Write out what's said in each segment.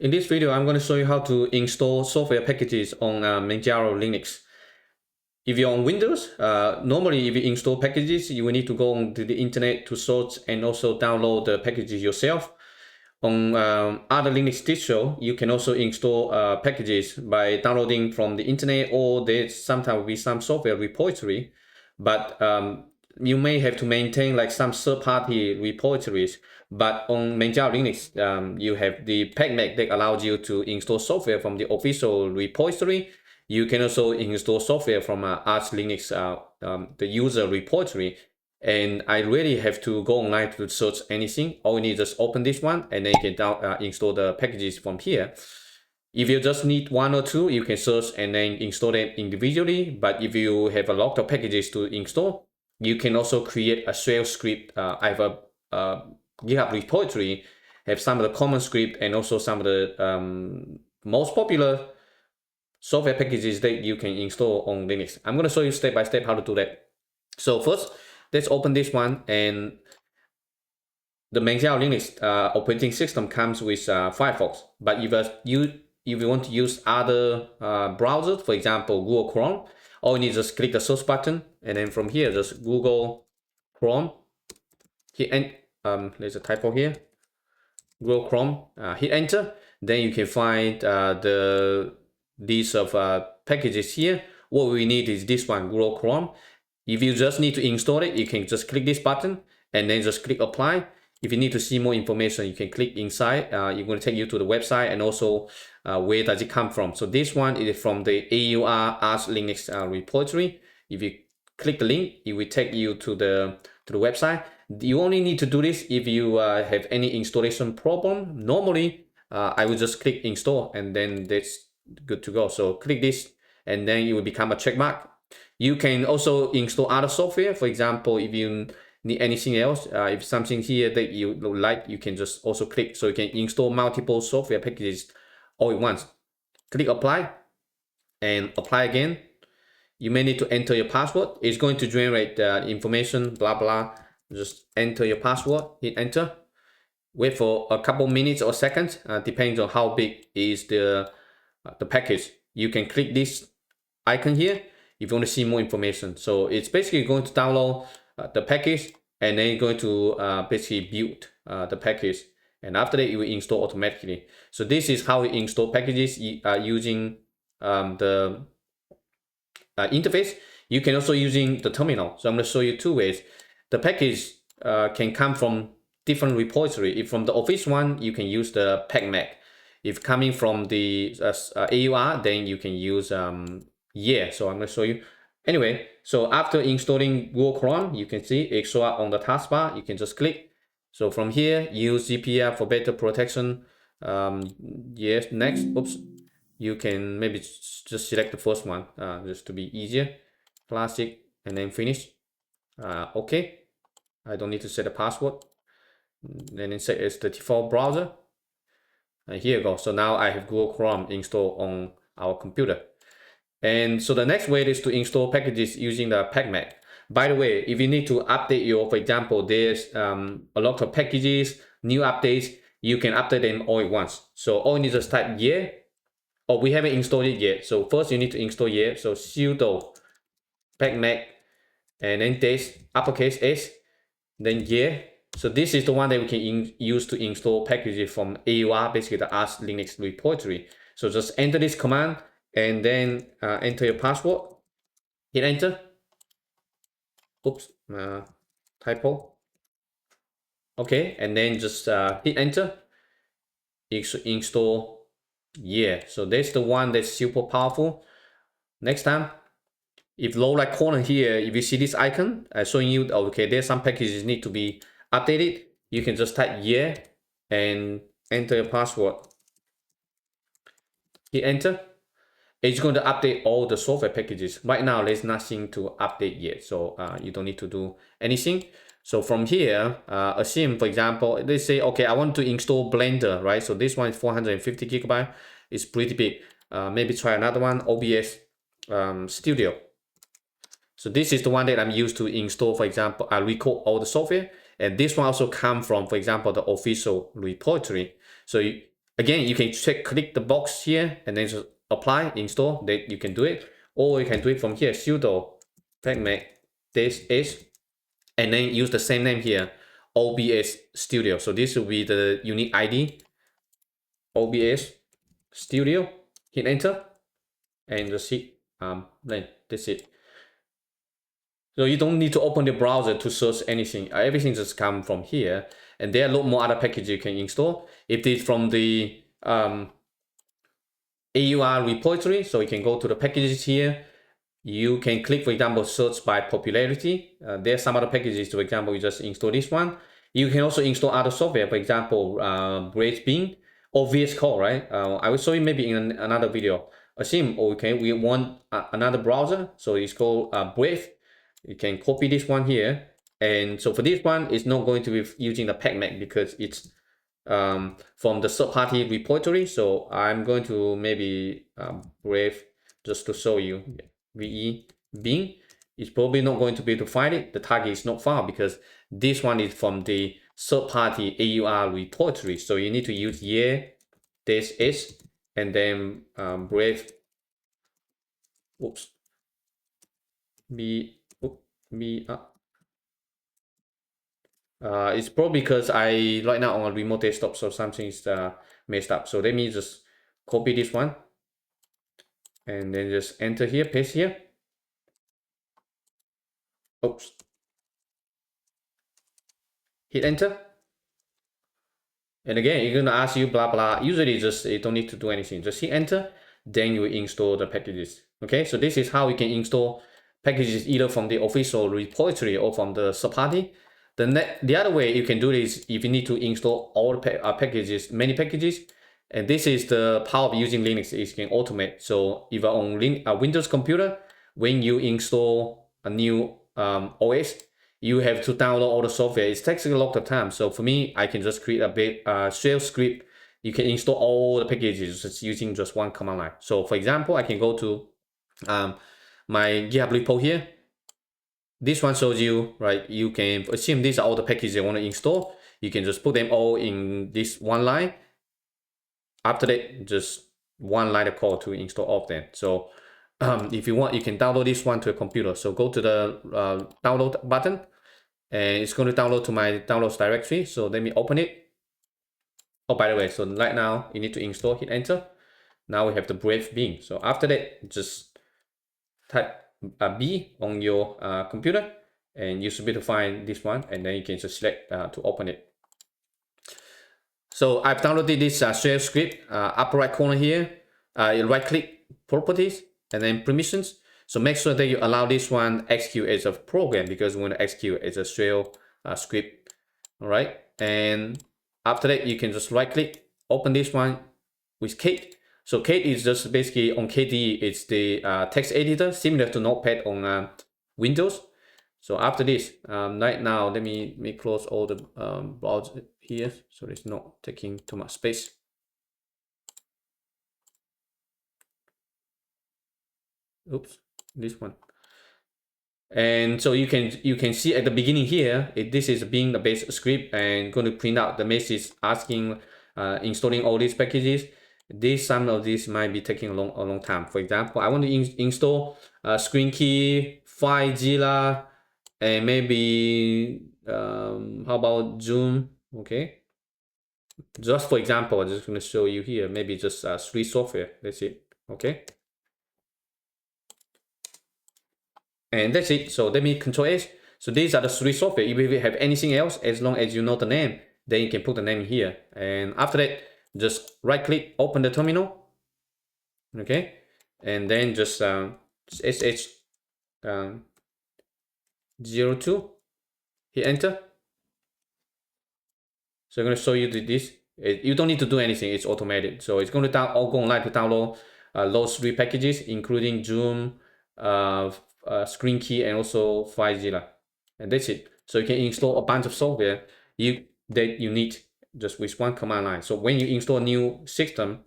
In this video, I'm going to show you how to install software packages on Manjaro Linux. If you're on Windows, normally if you install packages, you will need to go onto the internet to search and also download the packages yourself. On other Linux distro, you can also install packages by downloading from the internet, or there's sometimes be some software repository, but you may have to maintain like some third-party repositories. But on Manjaro Linux, you have the PacMac that allows you to install software from the official repository. You can also install software from Arch Linux, the user repository. And I really have to go online to search anything. All you need is just open this one, and then you can install the packages from here. If you just need one or two, you can search and then install them individually. But if you have a lot of packages to install, you can also create a shell script. I have a GitHub repository, have some of the common script and also some of the most popular software packages that you can install on Linux. I'm going to show you step by step how to do that. So first, let's open this one, and the Manjaro Linux operating system comes with Firefox. But if you want to use other browsers, for example, Google Chrome, all you need is just click the search button, and then from here, just Google Chrome. Hit there's a typo here. Google Chrome. Hit enter. Then you can find the list of packages here. What we need is this one, Google Chrome. If you just need to install it, you can just click this button and then just click apply. If you need to see more information, you can click inside. You're going to take you to the website and also where does it come from. So this one is from the AUR Arch Linux repository. If you click the link, it will take you to the website. You only need to do this if you have any installation problem. Normally, I will just click install and then that's good to go. So click this and then it will become a check mark. You can also install other software. For example, if you need anything else, if something here that you like, you can just also click. So you can install multiple software packages all at once. Click apply and apply again. You may need to enter your password. It's going to generate the information, blah, blah. Just enter your password, hit enter. Wait for a couple minutes or seconds, depends on how big is the package. You can click this icon here if you want to see more information. So it's basically going to download the package and then going to basically build the package. And after that, it will install automatically. So this is how we install packages using the interface. You can also using the terminal. So I'm going to show you two ways. The package can come from different repository. If from the office one, you can use the PacMac. If coming from the AUR, then you can use yeah. So I'm going to show you. Anyway, so after installing Google Chrome, you can see it show up on the taskbar. You can just click. So from here, use GPF for better protection. Yes, next. Oops. You can maybe just select the first one just to be easier. Classic and then finish. Okay. I don't need to set a password. Then it says it's the default browser. And here you go. So now I have Google Chrome installed on our computer. And so the next way is to install packages using the PacMac. By the way, if you need to update your, for example, there's a lot of packages, new updates, you can update them all at once. So all you need to just type yeah. Oh, we haven't installed it yet. So first you need to install yeah. So sudo PacMac and then this uppercase S, then yeah. So this is the one that we can use to install packages from AUR, basically the Arch Linux repository. So just enter this command and then enter your password. Hit enter. Oops, typo. Okay, and then just hit enter. Install. Yeah, so that's the one that's super powerful. Next time, if lower right corner here, if you see this icon showing you, okay, there's some packages need to be updated, you can just type yeah and enter your password. Hit enter. It's going to update all the software packages. Right now, there's nothing to update yet, so you don't need to do anything. So from here, assume, for example, let's say, okay, I want to install Blender, right? So this one is 450 gigabyte. It's pretty big. Maybe try another one, OBS Studio. So this is the one that I'm used to install, for example, I record all the software. And this one also come from, for example, the official repository. So Again, you can click the box here and then just apply, install, that you can do it. Or you can do it from here, sudo pacmac this is, and then use the same name here, OBS Studio. So this will be the unique ID, OBS Studio. Hit enter and just hit then that's it. So you don't need to open the browser to search anything. Everything just come from here, and there are a lot more other packages you can install. If it's from the AUR repository, so you can go to the packages here. You can click, for example, search by popularity. There are some other packages. For example, you just install this one. You can also install other software, for example, Brave Bean or VS Code, right? I will show you maybe in another video. Assume, okay, we want another browser, so it's called Brave. You can copy this one here. And so for this one, it's not going to be using the pacmac because it's from the third-party repository. So I'm going to maybe Brave just to show you. VE Bean is probably not going to be able to find it. The target is not found because this one is from the third-party AUR repository. So you need to use this is, and then Brave. Oops. It's probably because I right now on a remote desktop, so something's messed up. So let me just copy this one and then just enter here, paste here. Oops. Hit enter. And again, it's gonna ask you blah blah. Usually just you don't need to do anything. Just hit enter, then you install the packages. Okay, so this is how you can install packages either from the official repository or from the third party. The other way you can do this if you need to install all the packages, many packages, and this is the power of using Linux is you can automate. So if you're on a Windows computer, when you install a new OS, you have to download all the software. It takes a lot of time. So for me, I can just create a big shell script. You can install all the packages just using just one command line. So for example, I can go to my GitHub repo here. This one shows you, right? You can assume these are all the packages you want to install. You can just put them all in this one line. After that, just one line of code to install all of them. So if you want, you can download this one to a computer. So go to the download button, and it's going to download to my downloads directory. So let me open it. Oh, by the way, so right now you need to install, hit enter. Now we have the Brave Bean. So after that, just type B on your computer, and you should be able to find this one, and then you can just select to open it. So I've downloaded this shell script, upper right corner here, right click properties and then permissions. So make sure that you allow this one execute as a program because we want to execute as a shell script. All right. And after that, you can just right click, open this one with Kate. So Kate is just basically on KDE, it's the text editor similar to Notepad on Windows. So after this, right now, let me close all the browser here so it's not taking too much space. Oops, this one. And so you can see at the beginning here, this is being the base script and going to print out the message asking installing all these packages. Some of these might be taking a long time. For example, I want to install Screen Key, FileZilla, and maybe how about Zoom? Okay, just for example, I'm just going to show you here, maybe just 3 software. That's it. Okay, and that's it. So let me Control S. So these are the 3 software. If you have anything else, as long as you know the name, then you can put the name here. And after that, just right click, open the terminal. Okay, and then just sh 02, hit enter. So I'm going to show you this. You don't need to do anything, it's automated. So it's going to go online to download those 3 packages, including Zoom, Screen Key, and also FileZilla. And that's it. So you can install a bunch of software that you need just with one command line. So when you install a new system,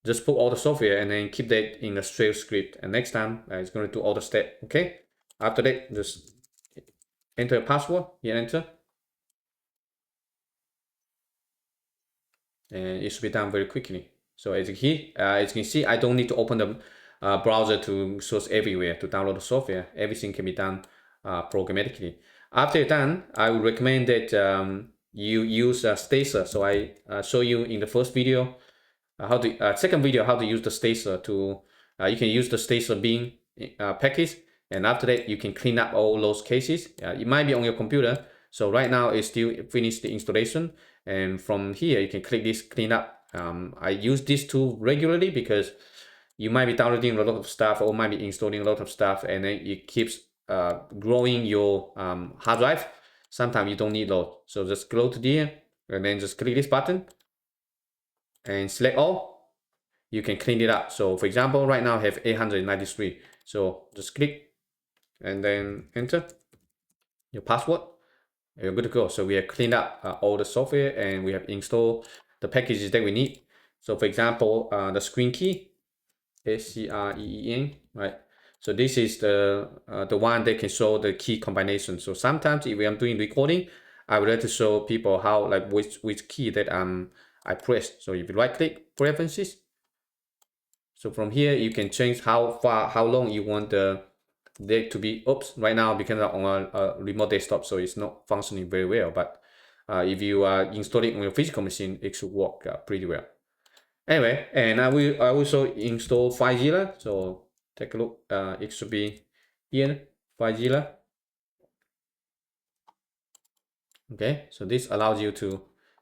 just put all the software and then keep that in the shell script. And next time, it's going to do all the steps. Okay. After that, just enter a password. Hit enter. and it should be done very quickly. So as you can see, I don't need to open the browser to source everywhere to download the software. Everything can be done programmatically. After you're done, I would recommend that you use Stacer. So I show you in the first video second video how to use the Stacer to you can use the Stacer bin package, and after that you can clean up all those cases. It might be on your computer, so right now it's still finished the installation, and from here you can click this clean up. I use this tool regularly because you might be downloading a lot of stuff or might be installing a lot of stuff, and then it keeps growing your hard drive. Sometimes you don't need load, so just go to there and then just click this button and select all. You can clean it up. So for example, right now I have 893. So just click and then enter your password. You're good to go. So we have cleaned up all the software and we have installed the packages that we need. So for example, the screen key, SCREEN, right? So this is the one that can show the key combination. So sometimes if I'm doing recording, I would like to show people how, like, which key that I pressed. So if you right click preferences, so from here you can change how long you want the deck to be. Oops, right now because I'm on a remote desktop, so it's not functioning very well. But if you install it on your physical machine, it should work pretty well. Anyway, and I also install FileZilla. So take a look. It should be here, FileZilla. Okay, so this allows you to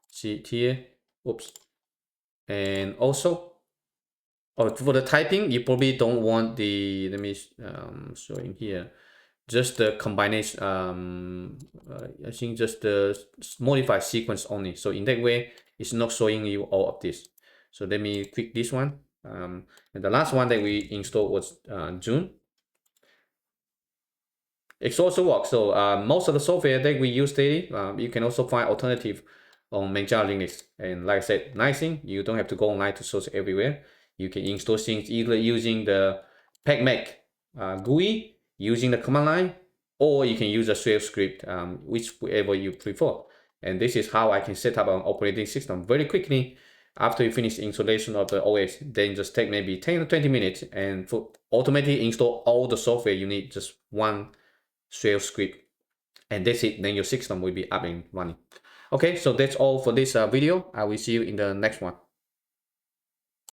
see it here. Oops, and also, for the typing, you probably don't want the, let me show in here, just the combination. I think just the modify sequence only. So in that way, it's not showing you all of this. So let me click this one. And the last one that we installed was June. It also works. So most of the software that we use daily, you can also find alternative on Manjaro Linux. And like I said, nice thing, you don't have to go online to source everywhere. You can install things either using the PacMac GUI, using the command line, or you can use a shell script, whichever you prefer. And this is how I can set up an operating system very quickly after you finish installation of the OS. Then just take maybe 10 or 20 minutes and automatically install all the software you need, just one shell script, and that's it. Then your system will be up and running. Okay, so that's all for this video. I will see you in the next one.